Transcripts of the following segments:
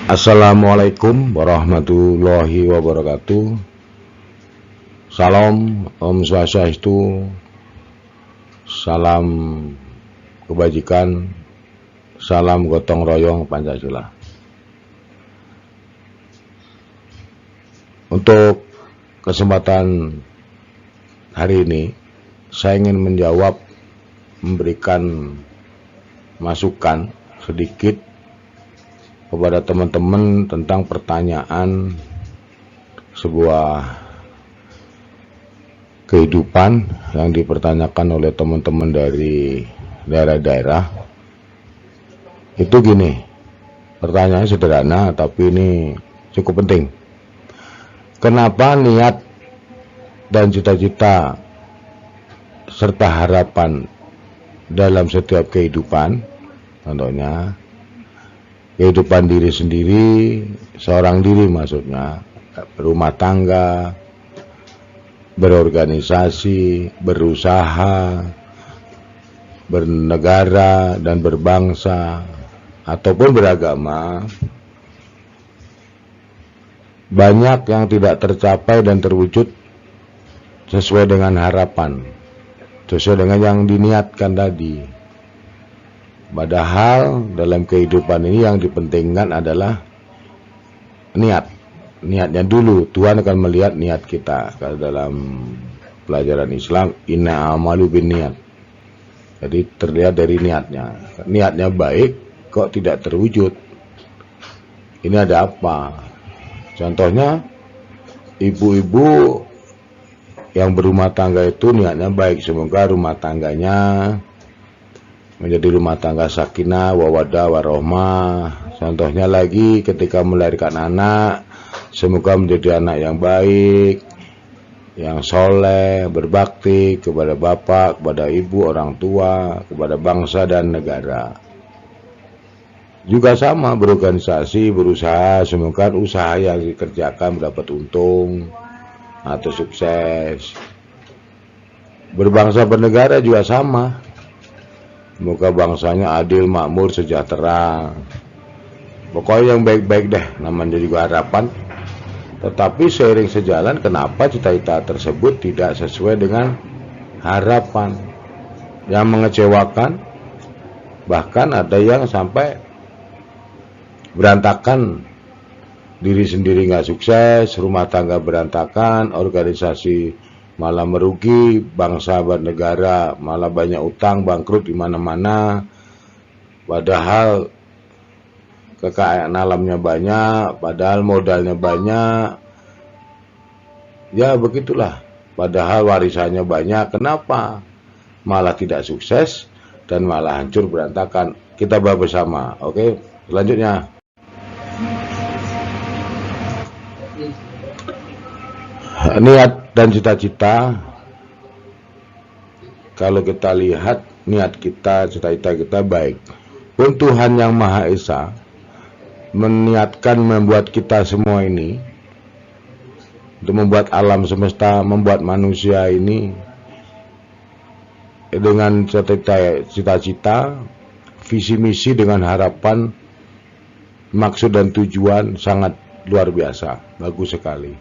Assalamualaikum warahmatullahi wabarakatuh. Salam, Om Swastiastu, salam kebajikan, salam gotong royong Pancasila. Untuk kesempatan hari ini, saya ingin memberikan masukan sedikit kepada teman-teman tentang pertanyaan sebuah kehidupan yang dipertanyakan oleh teman-teman dari daerah-daerah. Itu gini, pertanyaannya sederhana tapi ini cukup penting. Kenapa niat dan cita-cita serta harapan dalam setiap kehidupan, contohnya kehidupan diri sendiri, seorang diri maksudnya, berumah tangga, berorganisasi, berusaha, bernegara dan berbangsa, ataupun beragama, banyak yang tidak tercapai dan terwujud sesuai dengan harapan, sesuai dengan yang diniatkan tadi. Padahal dalam kehidupan ini yang dipentingkan adalah niatnya dulu. Tuhan akan melihat niat kita. Kalau dalam pelajaran Islam, inna amalu bin niat. Jadi terlihat dari niatnya baik kok tidak terwujud. Ini ada apa? Contohnya ibu-ibu yang berumah tangga itu niatnya baik, semoga rumah tangganya menjadi rumah tangga sakinah, wawadah, warohmah. Contohnya lagi ketika melahirkan anak, semoga menjadi anak yang baik, yang soleh, berbakti kepada bapak, kepada ibu, orang tua, kepada bangsa dan negara. Juga sama berorganisasi, berusaha, semoga usaha yang dikerjakan mendapat untung atau sukses. Berbangsa bernegara juga sama. Semoga bangsanya adil, makmur, sejahtera. Pokoknya yang baik-baik deh, namanya juga harapan. Tetapi seiring sejalan, kenapa cita-cita tersebut tidak sesuai dengan harapan? Yang mengecewakan, bahkan ada yang sampai berantakan, diri sendiri nggak sukses, rumah tangga berantakan, organisasi malah merugi, bangsa bernegara malah banyak utang, bangkrut di mana-mana. Padahal kekayaan alamnya banyak, padahal modalnya banyak. Ya begitulah. Padahal warisannya banyak. Kenapa malah tidak sukses dan malah hancur berantakan? Kita bahas bersama. Oke, selanjutnya. Niat dan cita-cita, kalau kita lihat niat kita, cita-cita kita baik pun Tuhan Yang Maha Esa meniatkan membuat kita semua ini, untuk membuat alam semesta, membuat manusia ini dengan cita-cita, visi misi, dengan harapan, maksud dan tujuan sangat luar biasa, bagus sekali.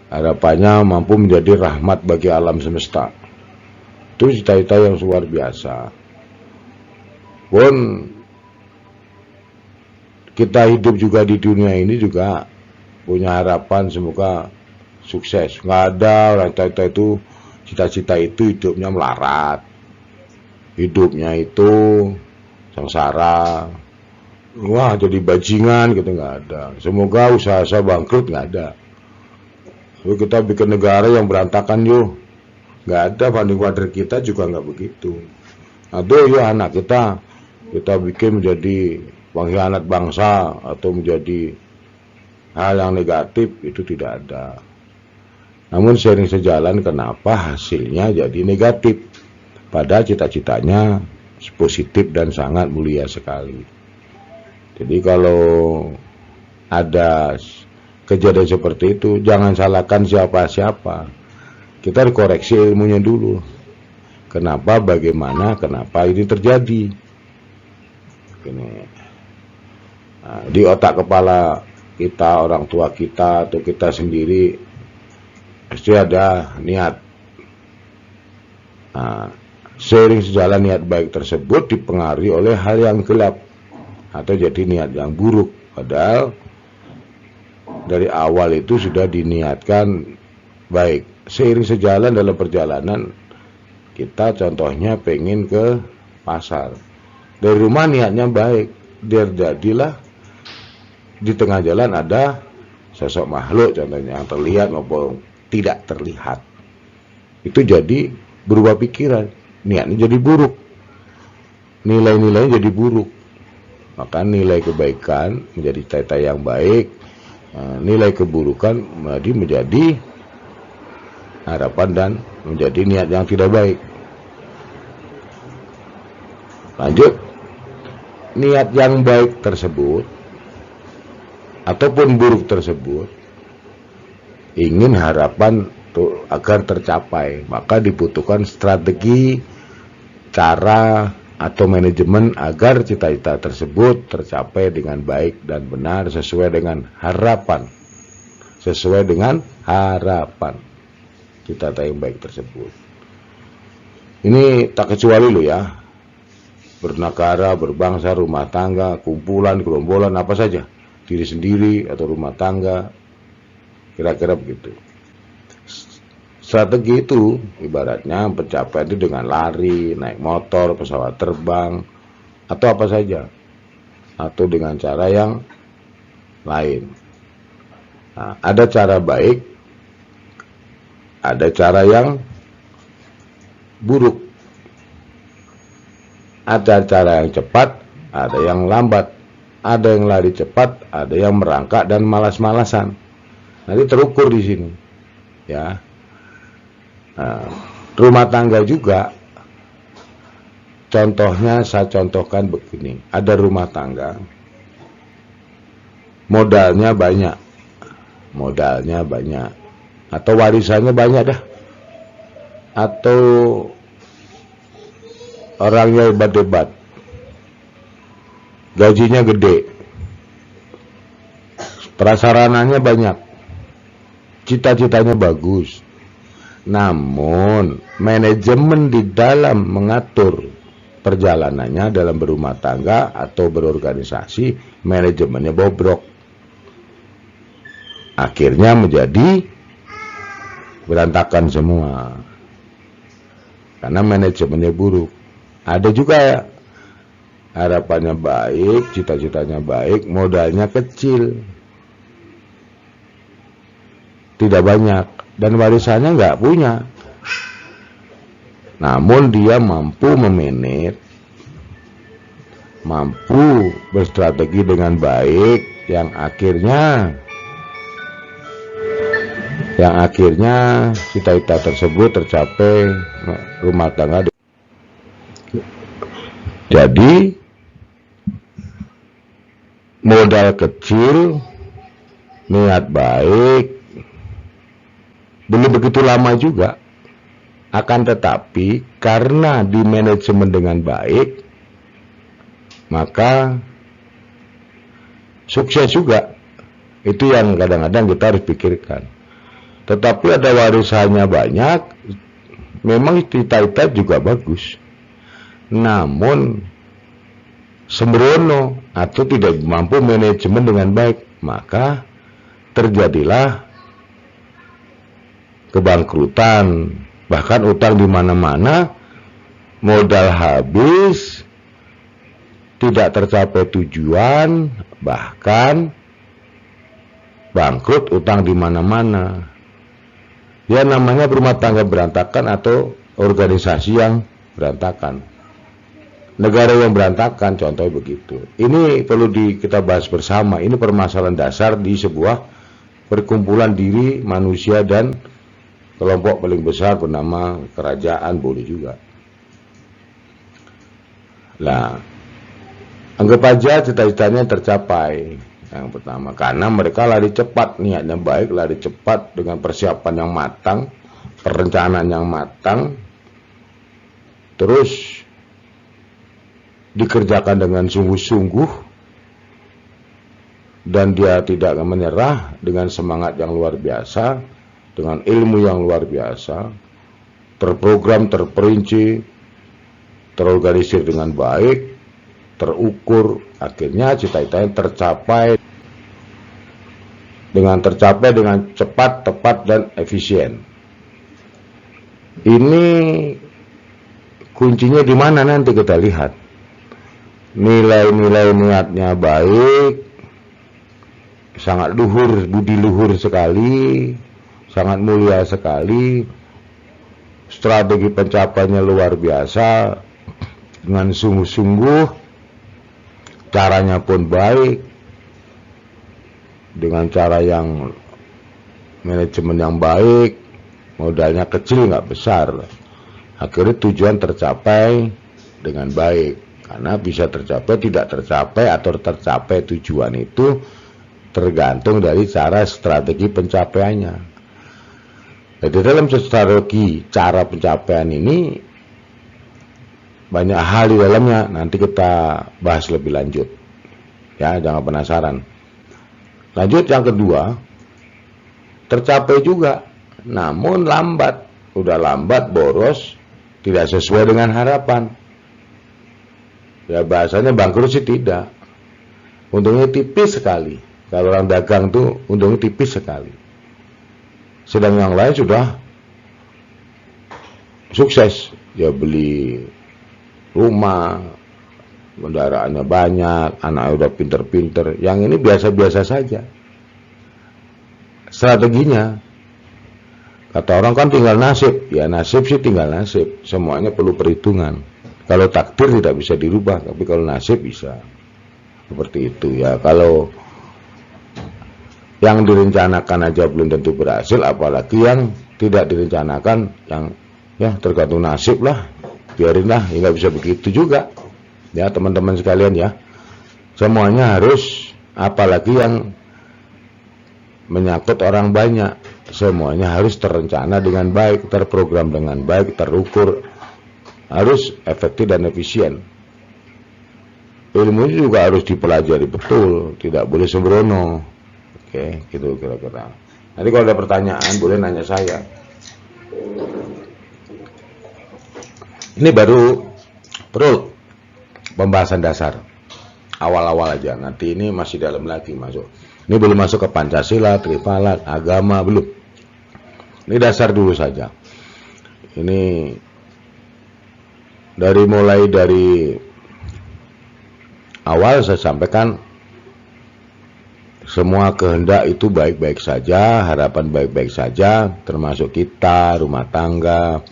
Harapannya mampu menjadi rahmat bagi alam semesta. Itu cita-cita yang luar biasa. Pun kita hidup juga di dunia ini juga punya harapan semoga sukses. Nggak ada orang cita-cita itu hidupnya melarat, hidupnya itu sengsara, wah jadi bajingan gitu, nggak ada. Semoga usaha saya bangkrut, nggak ada. Lalu kita bikin negara yang berantakan yuk, nggak ada. Founding father kita juga nggak begitu. Aduh ya anak kita bikin menjadi pengkhianat bangsa atau menjadi hal yang negatif, itu tidak ada. Namun seiring sejalan, kenapa hasilnya jadi negatif? Padahal cita-citanya positif dan sangat mulia sekali. Jadi kalau ada kejadian seperti itu, jangan salahkan siapa-siapa. Kita dikoreksi ilmunya dulu. Kenapa, bagaimana, kenapa ini terjadi. Ini Nah, di otak kepala kita, orang tua kita, atau kita sendiri pasti ada niat. Nah, seiring sejalan niat baik tersebut dipengaruhi oleh hal yang gelap atau jadi niat yang buruk. Padahal dari awal itu sudah diniatkan baik. Seiring sejalan dalam perjalanan, kita contohnya pengen ke pasar. Dari rumah niatnya baik, jadilah di tengah jalan ada sosok makhluk contohnya yang terlihat maupun tidak terlihat. Itu jadi berubah pikiran, niatnya jadi buruk, nilai-nilainya jadi buruk. Maka nilai kebaikan menjadi tata yang baik, nilai keburukan menjadi harapan dan menjadi niat yang tidak baik. Lanjut, niat yang baik tersebut ataupun buruk tersebut ingin harapan agar tercapai, maka dibutuhkan strategi, cara, atau manajemen agar cita-cita tersebut tercapai dengan baik dan benar sesuai dengan harapan. Sesuai dengan harapan cita-cita yang baik tersebut. Ini tak kecuali lo ya, bernegara, berbangsa, rumah tangga, kumpulan, gerombolan, apa saja, diri sendiri atau rumah tangga, kira-kira begitu. Strategi itu ibaratnya pencapaian itu dengan lari, naik motor, pesawat terbang, atau apa saja, atau dengan cara yang lain. Nah, ada cara baik, ada cara yang buruk, ada cara yang cepat, ada yang lambat, ada yang lari cepat, ada yang merangkak dan malas-malasan. Nanti terukur di sini, ya. Nah, rumah tangga juga, contohnya saya contohkan begini. Ada rumah tangga, modalnya banyak, atau warisannya banyak dah, atau orangnya hebat-hebat, gajinya gede, prasarananya banyak, cita-citanya bagus. Namun manajemen di dalam mengatur perjalanannya dalam berumah tangga atau berorganisasi, manajemennya bobrok. Akhirnya menjadi berantakan semua karena manajemennya buruk. Ada juga harapannya baik, cita-citanya baik, modalnya kecil, tidak banyak, dan warisannya nggak punya. Namun dia mampu memanage, mampu berstrategi dengan baik, yang akhirnya cita-cita tersebut tercapai, rumah tangga. Jadi modal kecil, niat baik, belum begitu lama juga. Akan tetapi karena di manajemen dengan baik, maka sukses juga. Itu yang kadang-kadang kita harus pikirkan. Tetapi ada warisannya banyak, memang cita-cita juga bagus, namun sembrono atau tidak mampu manajemen dengan baik, maka terjadilah kebangkrutan, bahkan utang di mana-mana, modal habis, tidak tercapai tujuan, bahkan bangkrut, utang di mana-mana. Ya namanya rumah tangga berantakan atau organisasi yang berantakan, negara yang berantakan, contohnya begitu. Ini perlu kita bahas bersama. Ini permasalahan dasar di sebuah perkumpulan diri manusia dan kelompok paling besar bernama kerajaan, boleh juga. Nah, anggap aja cita-citanya tercapai. Yang pertama, karena mereka lari cepat, niatnya baik, lari cepat dengan persiapan yang matang, perencanaan yang matang, terus dikerjakan dengan sungguh-sungguh, dan dia tidak menyerah dengan semangat yang luar biasa, dengan ilmu yang luar biasa, terprogram, terperinci, terorganisir dengan baik, terukur, akhirnya cita-citanya tercapai dengan cepat, tepat, dan efisien. Ini kuncinya di mana nanti kita lihat. Nilai-nilai niatnya baik, sangat luhur, budi luhur sekali, sangat mulia sekali, strategi pencapaiannya luar biasa, dengan sungguh-sungguh, caranya pun baik, dengan cara yang manajemen yang baik, modalnya kecil nggak besar, akhirnya tujuan tercapai dengan baik. Karena bisa tercapai, tidak tercapai, atau tercapai tujuan itu tergantung dari strategi pencapaiannya. Jadi dalam strategi cara pencapaian ini banyak hal di dalamnya, nanti kita bahas lebih lanjut. Ya, jangan penasaran. Lanjut yang kedua, tercapai juga, namun lambat. Udah lambat, boros, tidak sesuai dengan harapan. Ya bahasanya bangkrut sih tidak. Untungnya tipis sekali. Kalau orang dagang tuh untungnya tipis sekali. Sedang yang lain sudah sukses. Ya beli rumah, kendaraannya banyak, anaknya udah pinter-pinter. Yang ini biasa-biasa saja. Strateginya, kata orang kan tinggal nasib. Ya nasib sih tinggal nasib. Semuanya perlu perhitungan. Kalau takdir tidak bisa dirubah, tapi kalau nasib bisa. Seperti itu ya. Kalau yang direncanakan aja belum tentu berhasil, apalagi yang tidak direncanakan, yang ya tergantung nasib lah. Biarinlah, ya nggak bisa begitu juga. Ya teman-teman sekalian ya. Semuanya harus, apalagi yang menyangkut orang banyak, semuanya harus terencana dengan baik, terprogram dengan baik, terukur, harus efektif dan efisien. Ilmu juga harus dipelajari betul, tidak boleh sembrono. Oke, gitu kira-kira. Nanti kalau ada pertanyaan boleh nanya saya. Ini baru pembahasan dasar, awal-awal aja. Nanti ini masih dalam lagi masuk. Ini belum masuk ke Pancasila, Trivalat, agama, belum. Ini dasar dulu saja. Ini mulai dari awal saya sampaikan, semua kehendak itu baik-baik saja, harapan baik-baik saja, termasuk kita, rumah tangga,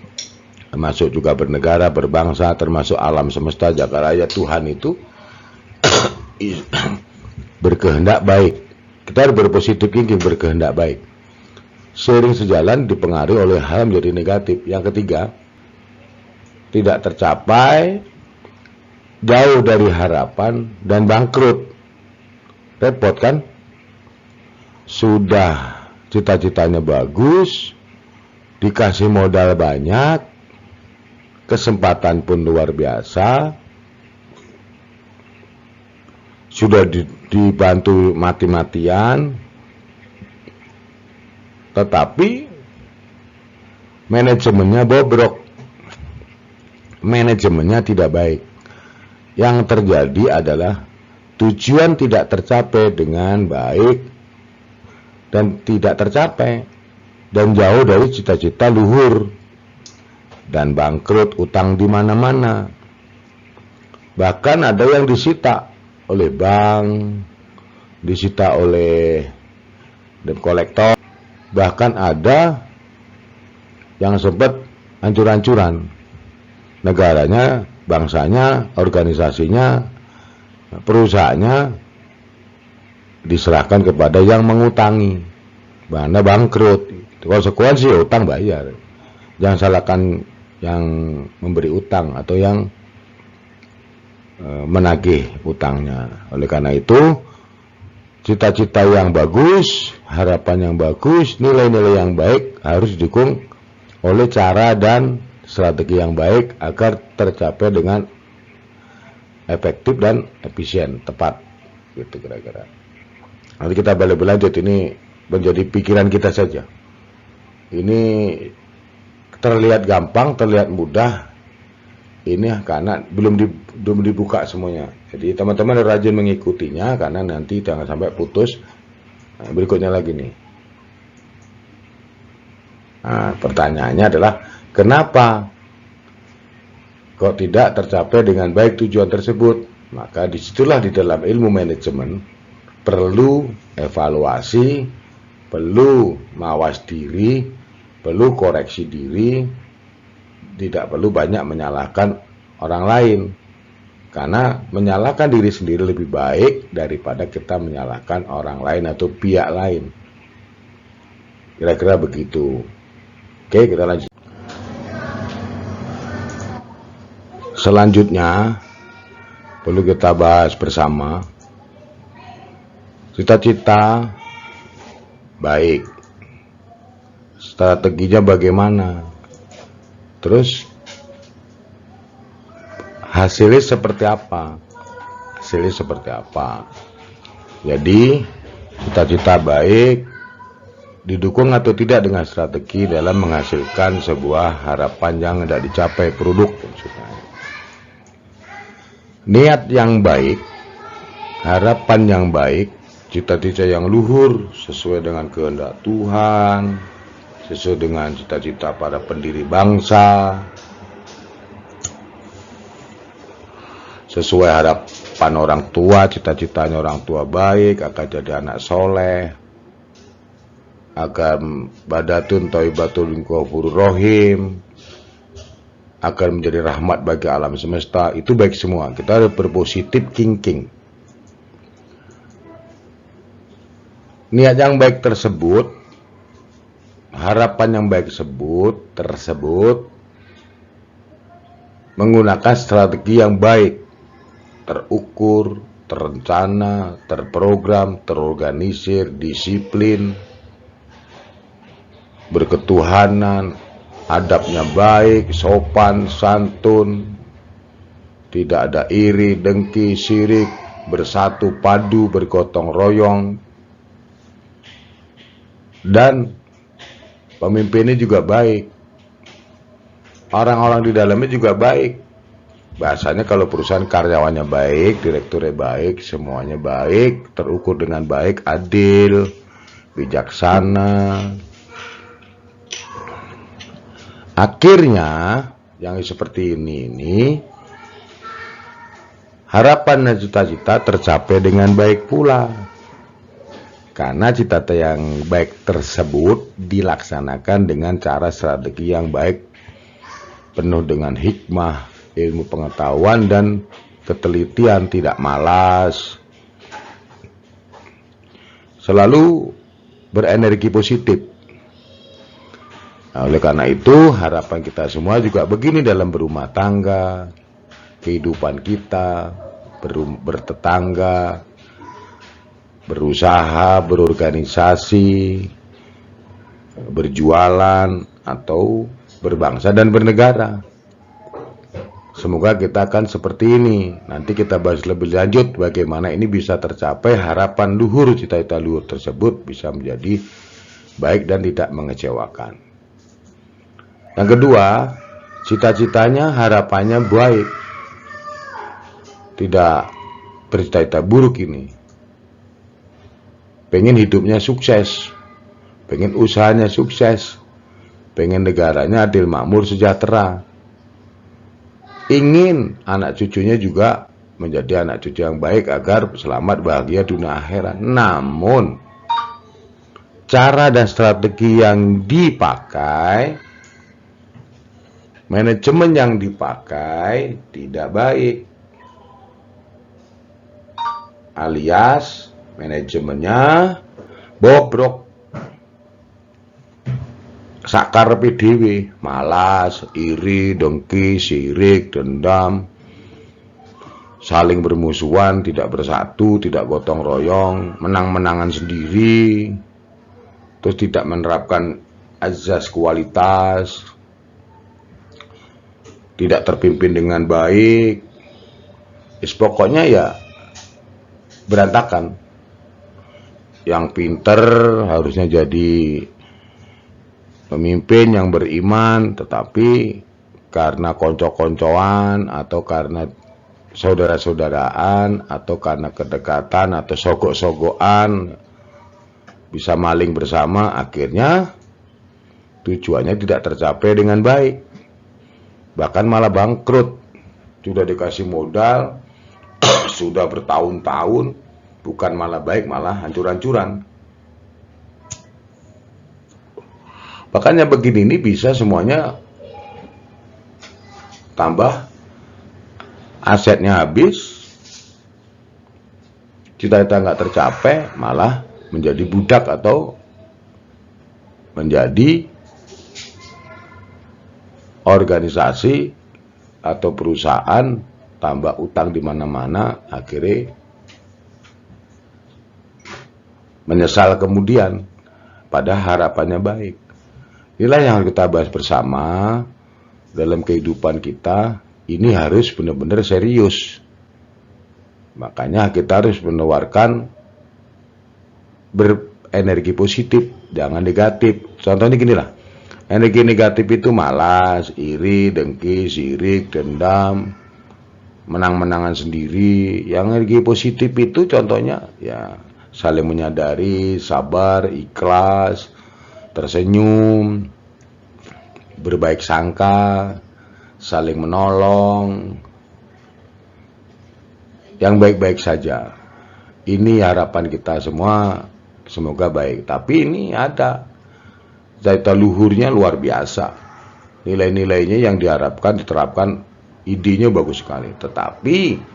termasuk juga bernegara, berbangsa, termasuk alam semesta, jagat raya. Tuhan itu berkehendak baik. Kita harus berpositif thinking, berkehendak baik. Seiring sejalan dipengaruhi oleh hal menjadi negatif. Yang ketiga, tidak tercapai, jauh dari harapan, dan bangkrut. Repot kan? Sudah cita-citanya bagus, dikasih modal banyak, kesempatan pun luar biasa, sudah dibantu mati-matian, tetapi manajemennya bobrok. Manajemennya tidak baik. Yang terjadi adalah tujuan tidak tercapai dengan baik dan tidak tercapai dan jauh dari cita-cita luhur dan bangkrut, utang di mana-mana. Bahkan ada yang disita oleh bank, disita oleh debt collector, bahkan ada yang sempat hancur-hancuran. Negaranya, bangsanya, organisasinya, perusahaannya diserahkan kepada yang mengutangi, karena bangkrut. Konsekuensi utang bayar. Jangan salahkan yang memberi utang atau yang menagih utangnya. Oleh karena itu, cita-cita yang bagus, harapan yang bagus, nilai-nilai yang baik harus didukung oleh cara dan strategi yang baik agar tercapai dengan efektif dan efisien, tepat, gitu kira-kira. Nanti kita lebih lanjut, ini menjadi pikiran kita saja. Ini terlihat gampang, terlihat mudah. Ini karena belum dibuka semuanya. Jadi teman-teman rajin mengikutinya, karena nanti jangan sampai putus. Nah, berikutnya lagi nih. Nah, pertanyaannya adalah kenapa kok tidak tercapai dengan baik tujuan tersebut? Maka disitulah di dalam ilmu manajemen perlu evaluasi, perlu mawas diri, perlu koreksi diri, tidak perlu banyak menyalahkan orang lain. Karena menyalahkan diri sendiri lebih baik daripada kita menyalahkan orang lain atau pihak lain. Kira-kira begitu. Oke, kita lanjut. Selanjutnya perlu kita bahas bersama cita-cita baik, strateginya bagaimana, terus hasilnya seperti apa. Jadi cita-cita baik didukung atau tidak dengan strategi dalam menghasilkan sebuah harapan yang tidak dicapai, produk maksudnya. Niat yang baik, harapan yang baik, cita-cita yang luhur sesuai dengan kehendak Tuhan, sesuai dengan cita-cita para pendiri bangsa, sesuai harapan orang tua, cita-citanya orang tua baik, akan jadi anak soleh, akan badatun thayyibatun ghafurur rahim, akan menjadi rahmat bagi alam semesta. Itu baik semua. Kita harus berpositif thinking. Niat yang baik tersebut, harapan yang baik tersebut menggunakan strategi yang baik, terukur, terencana, terprogram, terorganisir, disiplin, berketuhanan, adabnya baik, sopan, santun, tidak ada iri, dengki, syirik, bersatu padu, bergotong royong, dan pemimpinnya juga baik, orang-orang di dalamnya juga baik. Bahasanya kalau perusahaan karyawannya baik, direkturnya baik, semuanya baik, terukur dengan baik, adil, bijaksana. Akhirnya yang seperti ini harapan dan cita-cita tercapai dengan baik pula. Karena cita-cita yang baik tersebut dilaksanakan dengan cara strategi yang baik, penuh dengan hikmah, ilmu pengetahuan, dan ketelitian, tidak malas. Selalu berenergi positif. Nah, oleh karena itu, harapan kita semua juga begini dalam berumah tangga, kehidupan kita, bertetangga, berusaha, berorganisasi, berjualan, atau berbangsa dan bernegara. Semoga kita akan seperti ini. Nanti kita bahas lebih lanjut bagaimana ini bisa tercapai, harapan luhur, cita-cita luhur tersebut bisa menjadi baik dan tidak mengecewakan. Yang kedua, cita-citanya, harapannya baik, tidak bercita-cita buruk ini. Pengen hidupnya sukses, pengen usahanya sukses, pengen negaranya adil, makmur, sejahtera. Ingin anak cucunya juga menjadi anak cucu yang baik agar selamat, bahagia dunia akhirat. Namun, cara dan strategi yang dipakai, manajemen yang dipakai tidak baik. Alias manajemennya bobrok, sakarepe dhewe, malas, iri, dengki, syirik, dendam, saling bermusuhan, tidak bersatu, tidak gotong royong, menang-menangan sendiri, terus tidak menerapkan azas kualitas, tidak terpimpin dengan baik. Pokoknya ya berantakan. yang pinter, harusnya jadi pemimpin yang beriman, tetapi karena konco-koncoan atau karena saudara-saudaraan atau karena kedekatan atau sogok-sogokan bisa maling bersama, akhirnya tujuannya tidak tercapai dengan baik, bahkan malah bangkrut. Sudah dikasih modal sudah bertahun-tahun, bukan malah baik, malah hancur-hancuran. Makanya begini ini bisa semuanya tambah asetnya habis, cita-cita nggak tercapai, malah menjadi budak atau menjadi organisasi atau perusahaan tambah utang di mana-mana, akhirnya menyesal kemudian, pada harapannya baik. Inilah yang harus kita bahas bersama dalam kehidupan kita. Ini harus benar-benar serius. Makanya kita harus menawarkan berenergi positif, jangan negatif. Contohnya gini lah, energi negatif itu malas, iri, dengki, sirik, dendam, menang-menangan sendiri. Yang energi positif itu contohnya ya saling menyadari, sabar, ikhlas, tersenyum, berbaik sangka, saling menolong, yang baik-baik saja. Ini harapan kita semua, semoga baik. Tapi ini ada daya luhurnya luar biasa. Nilai-nilainya yang diharapkan, diterapkan, idenya bagus sekali. Tetapi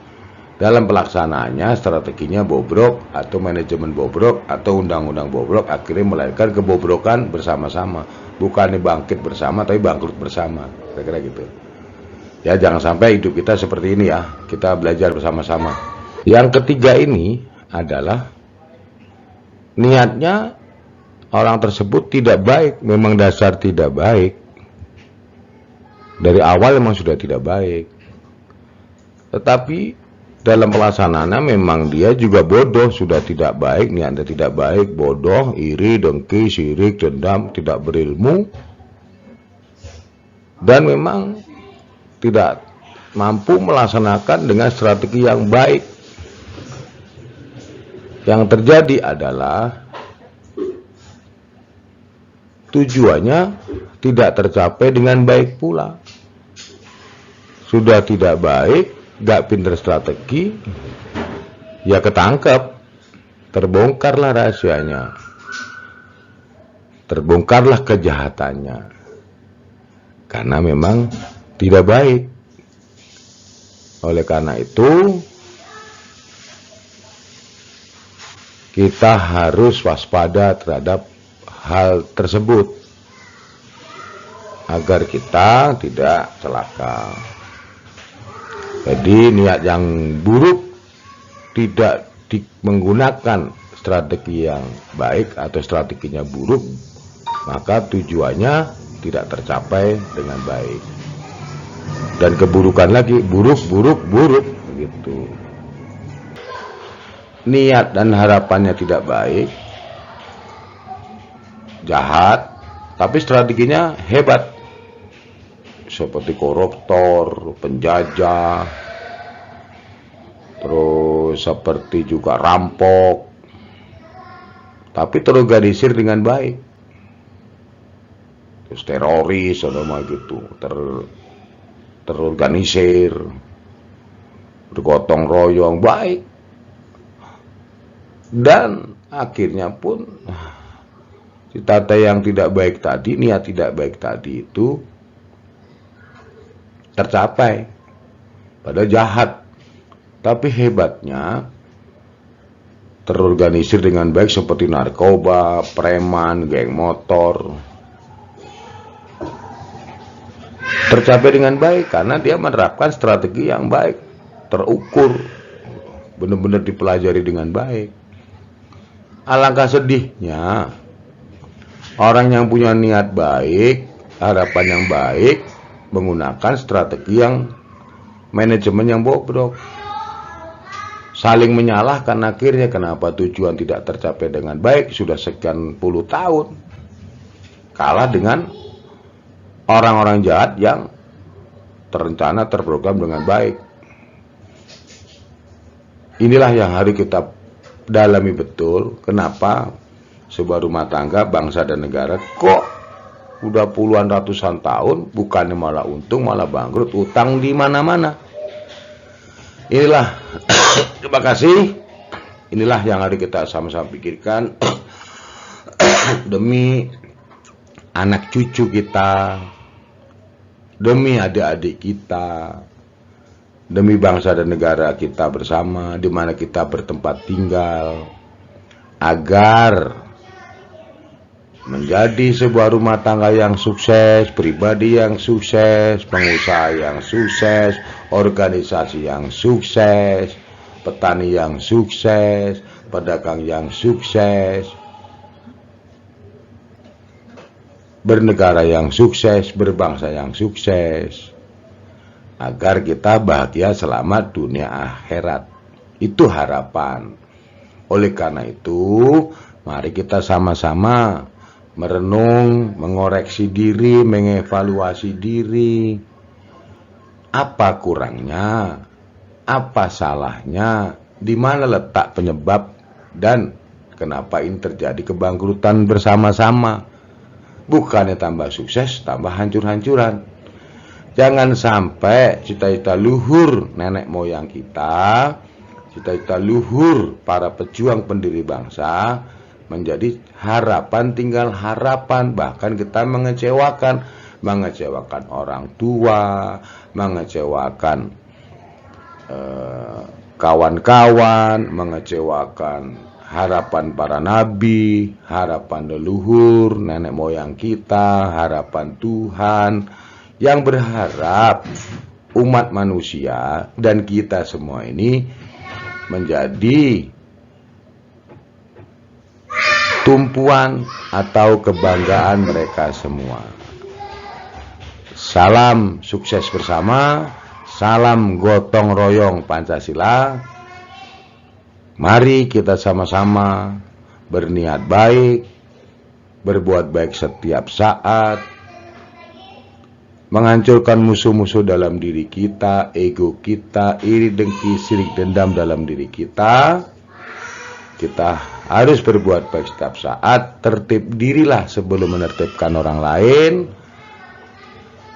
dalam pelaksanaannya, strateginya bobrok, atau manajemen bobrok, atau undang-undang bobrok, akhirnya melahirkan kebobrokan bersama-sama. Bukannya bangkit bersama, tapi bangkrut bersama. Kira-kira gitu. Ya, jangan sampai hidup kita seperti ini ya. Kita belajar bersama-sama. Yang ketiga ini adalah niatnya orang tersebut tidak baik. Memang dasar tidak baik. Dari awal memang sudah tidak baik. Tetapi dalam pelaksanaannya memang dia juga bodoh, sudah tidak baik, niatnya tidak baik, bodoh, iri, dengki, sirik, dendam, tidak berilmu, dan memang tidak mampu melaksanakan dengan strategi yang baik. Yang terjadi adalah tujuannya tidak tercapai dengan baik pula. Sudah tidak baik, gak pinter strategi, ya ketangkep, terbongkarlah rahasianya, terbongkarlah kejahatannya, karena memang tidak baik. Oleh karena itu, kita harus waspada terhadap hal tersebut, agar kita tidak celaka. Jadi niat yang buruk tidak menggunakan strategi yang baik atau strateginya buruk, maka tujuannya tidak tercapai dengan baik. Dan keburukan lagi, buruk begitu. Niat dan harapannya tidak baik, jahat, tapi strateginya hebat. Seperti koruptor, penjajah, terus seperti juga rampok, tapi terorganisir dengan baik. Terus teroris, sama gitu, terorganisir, bergotong royong, baik. Dan akhirnya pun cita-cita yang tidak baik tadi, niat tidak baik tadi itu tercapai, padahal jahat. Tapi hebatnya terorganisir dengan baik, seperti narkoba, preman, geng motor, tercapai dengan baik karena dia menerapkan strategi yang baik, terukur, benar-benar dipelajari dengan baik. Alangkah sedihnya orang yang punya niat baik, harapan yang baik, menggunakan strategi yang manajemen yang bobrok. saling menyalahkan, akhirnya kenapa tujuan tidak tercapai dengan baik, sudah sekian puluh tahun, kalah dengan orang-orang jahat yang terencana, terprogram dengan baik. Inilah yang harus kita dalami betul, kenapa sebuah rumah tangga, bangsa dan negara kok udah puluhan ratusan tahun bukannya malah untung, malah bangkrut, utang di mana-mana. Inilah terima kasih. Inilah yang harus kita sama-sama pikirkan demi anak cucu kita, demi adik-adik kita, demi bangsa dan negara kita bersama, di mana kita bertempat tinggal, agar menjadi sebuah rumah tangga yang sukses, pribadi yang sukses, pengusaha yang sukses, organisasi yang sukses, petani yang sukses, pedagang yang sukses, bernegara yang sukses, berbangsa yang sukses, agar kita bahagia selamat dunia akhirat. Itu harapan. Oleh karena itu, mari kita sama-sama merenung, mengoreksi diri, mengevaluasi diri. Apa kurangnya? Apa salahnya? Di mana letak penyebab dan kenapa ini terjadi kebangkrutan bersama-sama? Bukannya tambah sukses, tambah hancur-hancuran. Jangan sampai cita-cita luhur nenek moyang kita, cita-cita luhur para pejuang pendiri bangsa menjadi harapan, tinggal harapan, bahkan kita mengecewakan orang tua, mengecewakan kawan-kawan, mengecewakan harapan para nabi, harapan leluhur, nenek moyang kita, harapan Tuhan, yang berharap umat manusia dan kita semua ini menjadi tumpuan atau kebanggaan mereka semua. Salam sukses bersama, salam gotong royong Pancasila. Mari kita sama-sama berniat baik, berbuat baik setiap saat, menghancurkan musuh-musuh dalam diri kita, ego kita, iri, dengki, sirik, dendam dalam diri kita. Kita harus berbuat baik setiap saat, tertib dirilah sebelum menertibkan orang lain,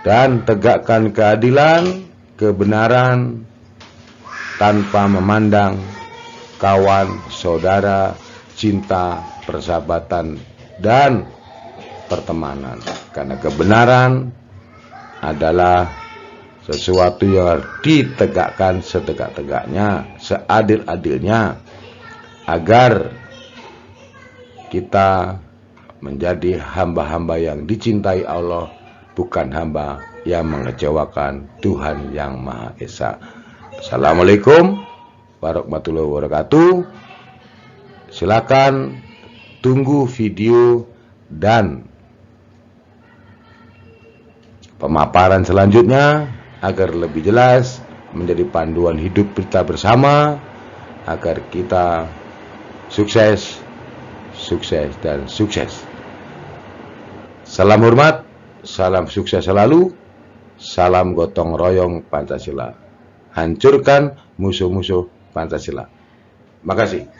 dan tegakkan keadilan, kebenaran, tanpa memandang kawan, saudara, cinta, persahabatan, dan pertemanan. Karena kebenaran adalah sesuatu yang harus ditegakkan setegak-tegaknya, seadil-adilnya, agar kita menjadi hamba-hamba yang dicintai Allah, bukan hamba yang mengecewakan Tuhan Yang Maha Esa. Assalamualaikum warahmatullahi wabarakatuh. Silakan tunggu video dan pemaparan selanjutnya agar lebih jelas, menjadi panduan hidup kita bersama, agar kita sukses, sukses, dan sukses. Salam hormat, salam sukses selalu, salam gotong royong Pancasila. Hancurkan musuh-musuh Pancasila. Makasih.